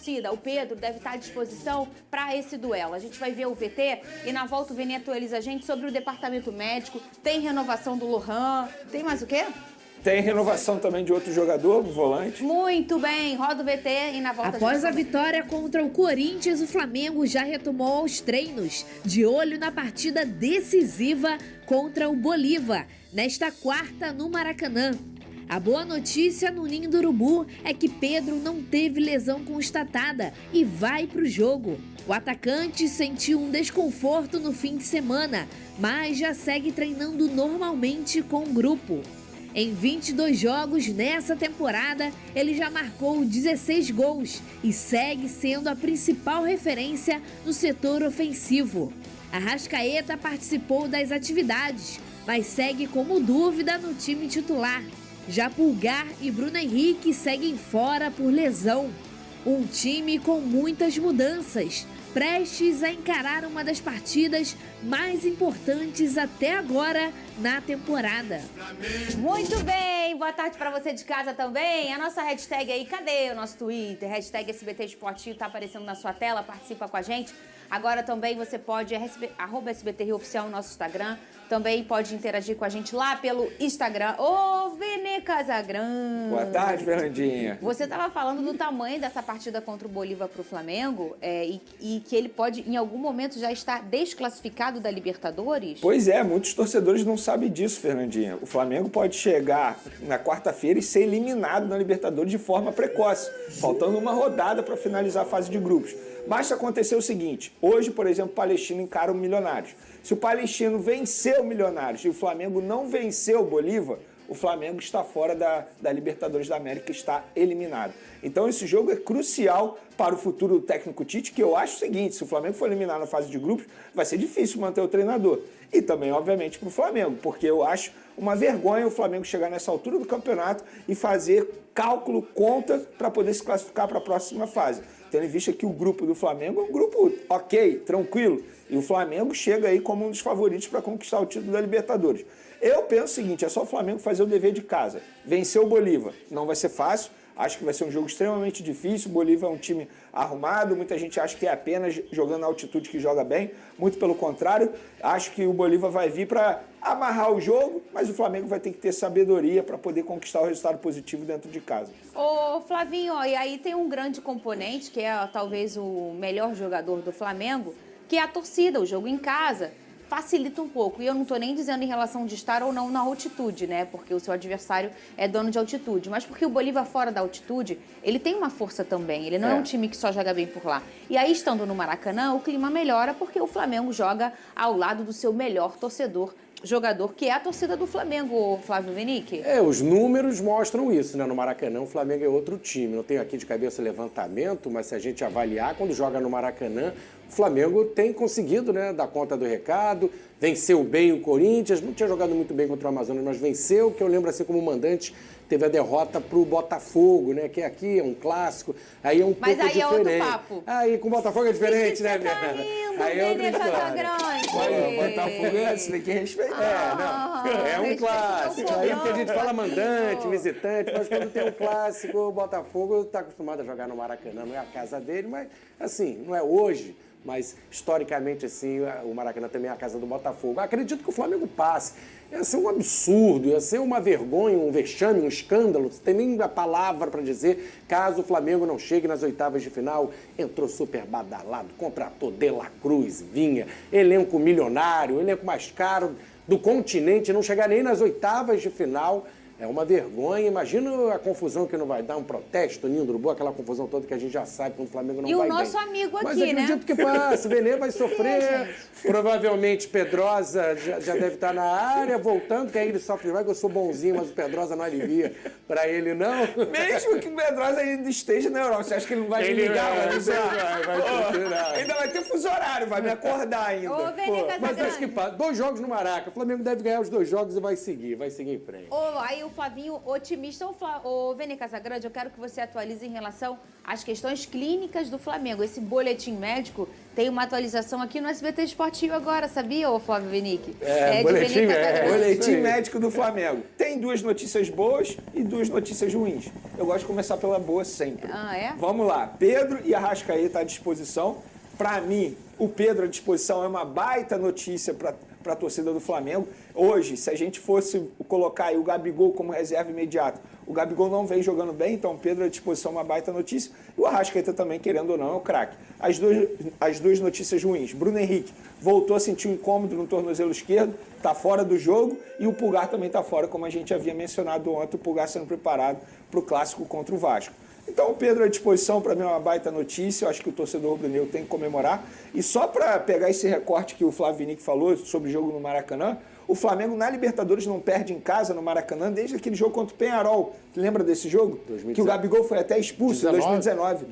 torcida, o Pedro, deve estar à disposição para esse duelo. A gente vai ver o VT e na volta o Vene atualiza a gente sobre o departamento médico. Tem renovação do Lohan. Tem mais o quê? Tem renovação também de outro jogador, um volante. Muito bem, roda o VT e na volta... Após a vitória contra o Corinthians, o Flamengo já retomou aos treinos, de olho na partida decisiva contra o Bolívar, nesta quarta no Maracanã. A boa notícia no Ninho do Urubu é que Pedro não teve lesão constatada e vai para o jogo. O atacante sentiu um desconforto no fim de semana, mas já segue treinando normalmente com o grupo. Em 22 jogos nessa temporada, ele já marcou 16 gols e segue sendo a principal referência no setor ofensivo. Arrascaeta participou das atividades, mas segue como dúvida no time titular. Já Pulgar e Bruno Henrique seguem fora por lesão. Um time com muitas mudanças, prestes a encarar uma das partidas mais importantes até agora na temporada. Muito bem, boa tarde para você de casa também. A nossa hashtag aí, cadê o nosso Twitter? Hashtag SBT Esportivo tá aparecendo na sua tela, participa com a gente. Agora também você pode, @SBT Rio Oficial no nosso Instagram. Também pode interagir com a gente lá pelo Instagram. Ô, Vene Casagrande. Boa tarde, Fernandinha. Você estava falando do tamanho dessa partida contra o Bolívar para o Flamengo e que ele pode, em algum momento, já estar desclassificado da Libertadores? Pois é, muitos torcedores não sabem disso, Fernandinha. O Flamengo pode chegar na quarta-feira e ser eliminado na Libertadores de forma precoce, faltando uma rodada para finalizar a fase de grupos. Basta acontecer o seguinte, hoje, por exemplo, o Palestino encara o Milionários. Se o Palestino vencer o Milionários e o Flamengo não vencer o Bolívar, o Flamengo está fora da Libertadores da América, está eliminado. Então esse jogo é crucial para o futuro do técnico Tite, que eu acho o seguinte, se o Flamengo for eliminado na fase de grupos, vai ser difícil manter o treinador. E também, obviamente, para o Flamengo, porque eu acho uma vergonha o Flamengo chegar nessa altura do campeonato e fazer cálculo, conta, para poder se classificar para a próxima fase. Tendo em vista que o grupo do Flamengo é um grupo ok, tranquilo, e o Flamengo chega aí como um dos favoritos para conquistar o título da Libertadores. Eu penso o seguinte, é só o Flamengo fazer o dever de casa, vencer o Bolívar, não vai ser fácil, acho que vai ser um jogo extremamente difícil, o Bolívar é um time arrumado, muita gente acha que é apenas jogando na altitude que joga bem, muito pelo contrário, acho que o Bolívar vai vir para amarrar o jogo, mas o Flamengo vai ter que ter sabedoria para poder conquistar o resultado positivo dentro de casa. Ô, Flavinho, ó, e aí tem um grande componente, que é talvez o melhor jogador do Flamengo, que é a torcida, o jogo em casa. Facilita um pouco. E eu não estou nem dizendo em relação de estar ou não na altitude, né? Porque o seu adversário é dono de altitude. Mas porque o Bolívar fora da altitude, ele tem uma força também. Ele não é um time que só joga bem por lá. E aí, estando no Maracanã, o clima melhora porque o Flamengo joga ao lado do seu melhor jogador, que é a torcida do Flamengo, Flávio Venique. Os números mostram isso, né? No Maracanã, o Flamengo é outro time. Não tenho aqui de cabeça levantamento, mas se a gente avaliar, quando joga no Maracanã, o Flamengo tem conseguido, né, dar conta do recado, venceu bem o Corinthians, não tinha jogado muito bem contra o Amazonas, mas venceu, que eu lembro assim como mandante, teve a derrota para o Botafogo, né, que aqui é um clássico, aí é um pouco diferente. Mas aí é outro papo. Aí com o Botafogo é diferente, né, minha tá rindo, aí é outra história. O Botafogo você tem que respeitar. É um clássico. Aí porque a gente fala mandante, visitante, mas quando tem um clássico, o Botafogo está acostumado a jogar no Maracanã, não é a casa dele, mas assim, não é hoje. Mas, historicamente, assim, o Maracanã também é a casa do Botafogo. Acredito que o Flamengo passe. Ia ser um absurdo, ia ser uma vergonha, um vexame, um escândalo. Não tem nem a palavra para dizer, caso o Flamengo não chegue nas oitavas de final. Entrou super badalado, contratou De La Cruz, Vinha, elenco milionário, elenco mais caro do continente, não chegar nem nas oitavas de final. É uma vergonha. Imagina a confusão que não vai dar, um protesto, Ninho do Urubu, aquela confusão toda que a gente já sabe quando o Flamengo não vai bem. E o nosso amigo aqui, né? Mas acredito que passa, Vene vai sofrer. Provavelmente Pedrosa já deve estar na área, voltando, que aí ele sofre mais, que eu sou bonzinho, mas o Pedrosa não alivia para ele, não. Mesmo que o Pedrosa ainda esteja na Europa, você acha que ele não vai me ligar? Ainda vai ter fuso horário, vai me acordar ainda. Ô, Vene mas acho que passa. 2 jogos no Maraca, o Flamengo deve ganhar os 2 jogos e vai seguir em frente. Aí Flavinho otimista. Ô, Vene Casagrande, eu quero que você atualize em relação às questões clínicas do Flamengo. Esse boletim médico tem uma atualização aqui no SBT Esportivo agora, sabia, ô Flávio Venique? Boletim médico do Flamengo. Tem 2 notícias boas e 2 notícias ruins. Eu gosto de começar pela boa sempre. Ah, é? Vamos lá. Pedro e Arrascaeta à disposição. Para mim, o Pedro à disposição é uma baita notícia para a torcida do Flamengo. Hoje, se a gente fosse colocar aí o Gabigol como reserva imediata, o Gabigol não vem jogando bem, então o Pedro à disposição é uma baita notícia. E o Arrascaeta também, querendo ou não, é o craque. As duas notícias ruins. Bruno Henrique voltou a sentir um incômodo no tornozelo esquerdo, está fora do jogo, e o Pulgar também está fora, como a gente havia mencionado ontem, o Pulgar sendo preparado para o clássico contra o Vasco. Então o Pedro à disposição, para mim, é uma baita notícia. Eu acho que o torcedor rubro-negro tem que comemorar. E só para pegar esse recorte que o Flávio Vinick falou sobre o jogo no Maracanã, o Flamengo na Libertadores não perde em casa no Maracanã desde aquele jogo contra o Penharol. Lembra desse jogo? 2019. Que o Gabigol foi até expulso em 2019.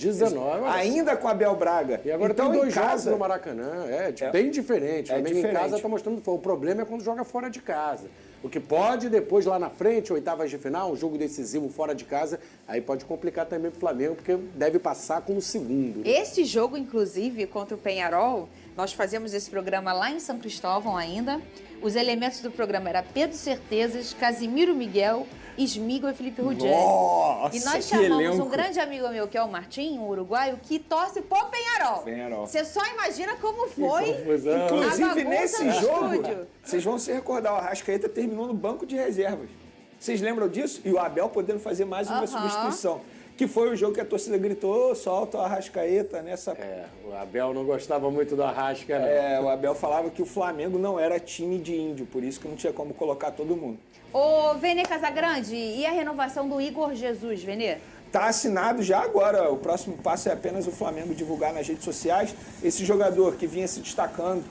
Ainda com o Abel Braga. E agora então, tem 2 jogos no Maracanã. Bem diferente. O Flamengo em casa está mostrando. O problema é quando joga fora de casa. O que pode depois, lá na frente, oitavas de final, um jogo decisivo fora de casa, aí pode complicar também para o Flamengo, porque deve passar como segundo. Né? Esse jogo, inclusive, contra o Penharol, nós fazíamos esse programa lá em São Cristóvão ainda. Os elementos do programa eram Pedro Certezas, Casimiro Miguel, Smigol e Felipe Ruggeri. Nossa, e nós chamamos um grande amigo meu, que é o Martim, um uruguaio, que torce pro Penharol. Você só imagina como foi. Inclusive, nesse jogo, vocês vão se recordar, o Arrascaeta terminou no banco de reservas. Vocês lembram disso? E o Abel podendo fazer mais uma substituição. Que foi o jogo que a torcida gritou, solta o Arrascaeta nessa... o Abel não gostava muito do Arrasca, né? O Abel falava que o Flamengo não era time de índio, por isso que não tinha como colocar todo mundo. Ô, Vene Casagrande, e a renovação do Igor Jesus, Vene? Está assinado já agora, o próximo passo é apenas o Flamengo divulgar nas redes sociais. Esse jogador que vinha se destacando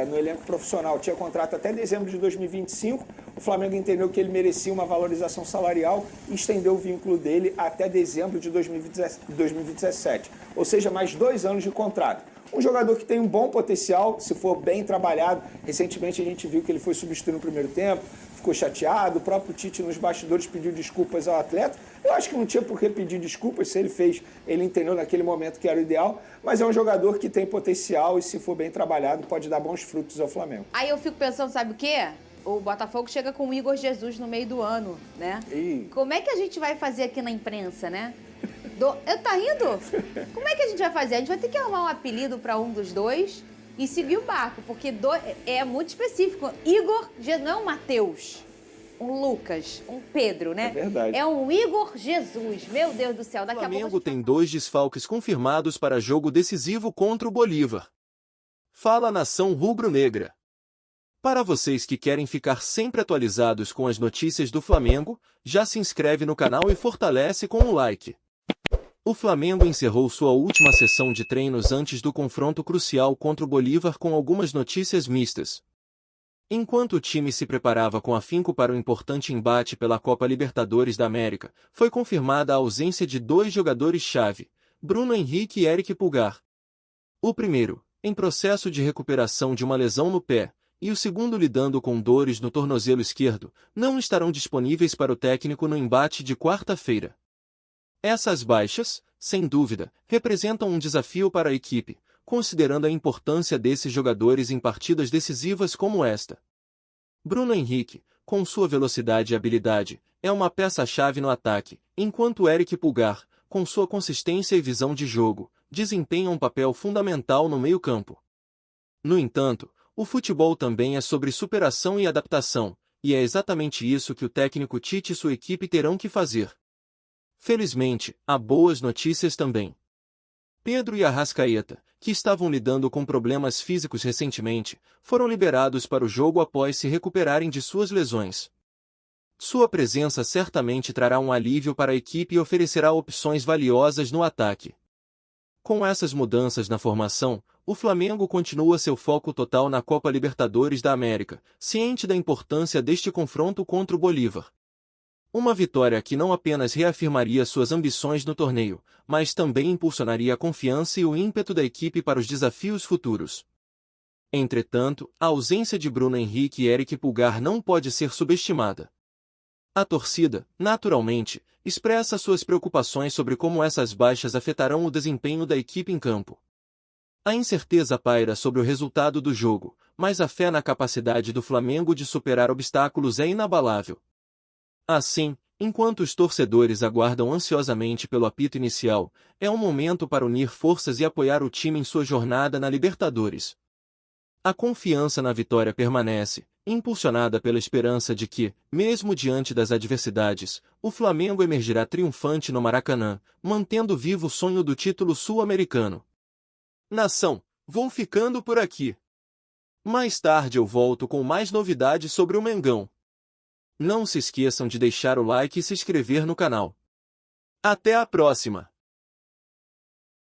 no elenco profissional tinha contrato até dezembro de 2025. O Flamengo entendeu que ele merecia uma valorização salarial e estendeu o vínculo dele até dezembro de 2017. Ou seja, mais 2 anos de contrato. Um jogador que tem um bom potencial, se for bem trabalhado. Recentemente a gente viu que ele foi substituído no primeiro tempo, ficou chateado, o próprio Tite nos bastidores pediu desculpas ao atleta. Eu acho que não tinha por que pedir desculpas, se ele fez, ele entendeu naquele momento que era o ideal, mas é um jogador que tem potencial e se for bem trabalhado pode dar bons frutos ao Flamengo. Aí eu fico pensando, sabe o quê? O Botafogo chega com o Igor Jesus no meio do ano, né? Como é que a gente vai fazer aqui na imprensa, né? Tá rindo? Como é que a gente vai fazer? A gente vai ter que arrumar um apelido para um dos dois e seguir o barco, porque é muito específico. Igor, não é um Matheus, um Lucas, um Pedro, né? É verdade. É um Igor Jesus. Meu Deus do céu. Daqui o Flamengo a pouco tem 2 desfalques confirmados para jogo decisivo contra o Bolívar. Fala Nação Rubro-Negra. Para vocês que querem ficar sempre atualizados com as notícias do Flamengo, já se inscreve no canal e fortalece com um like. O Flamengo encerrou sua última sessão de treinos antes do confronto crucial contra o Bolívar com algumas notícias mistas. Enquanto o time se preparava com afinco para o importante embate pela Copa Libertadores da América, foi confirmada a ausência de 2 jogadores-chave, Bruno Henrique e Eric Pulgar. O primeiro, em processo de recuperação de uma lesão no pé, e o segundo lidando com dores no tornozelo esquerdo, não estarão disponíveis para o técnico no embate de quarta-feira. Essas baixas, sem dúvida, representam um desafio para a equipe, considerando a importância desses jogadores em partidas decisivas como esta. Bruno Henrique, com sua velocidade e habilidade, é uma peça-chave no ataque, enquanto Eric Pulgar, com sua consistência e visão de jogo, desempenha um papel fundamental no meio-campo. No entanto, o futebol também é sobre superação e adaptação, e é exatamente isso que o técnico Tite e sua equipe terão que fazer. Felizmente, há boas notícias também. Pedro e Arrascaeta, que estavam lidando com problemas físicos recentemente, foram liberados para o jogo após se recuperarem de suas lesões. Sua presença certamente trará um alívio para a equipe e oferecerá opções valiosas no ataque. Com essas mudanças na formação, o Flamengo continua seu foco total na Copa Libertadores da América, ciente da importância deste confronto contra o Bolívar. Uma vitória que não apenas reafirmaria suas ambições no torneio, mas também impulsionaria a confiança e o ímpeto da equipe para os desafios futuros. Entretanto, a ausência de Bruno Henrique e Eric Pulgar não pode ser subestimada. A torcida, naturalmente, expressa suas preocupações sobre como essas baixas afetarão o desempenho da equipe em campo. A incerteza paira sobre o resultado do jogo, mas a fé na capacidade do Flamengo de superar obstáculos é inabalável. Assim, enquanto os torcedores aguardam ansiosamente pelo apito inicial, é um momento para unir forças e apoiar o time em sua jornada na Libertadores. A confiança na vitória permanece, impulsionada pela esperança de que, mesmo diante das adversidades, o Flamengo emergirá triunfante no Maracanã, mantendo vivo o sonho do título sul-americano. Nação, vou ficando por aqui. Mais tarde eu volto com mais novidades sobre o Mengão. Não se esqueçam de deixar o like e se inscrever no canal. Até a próxima!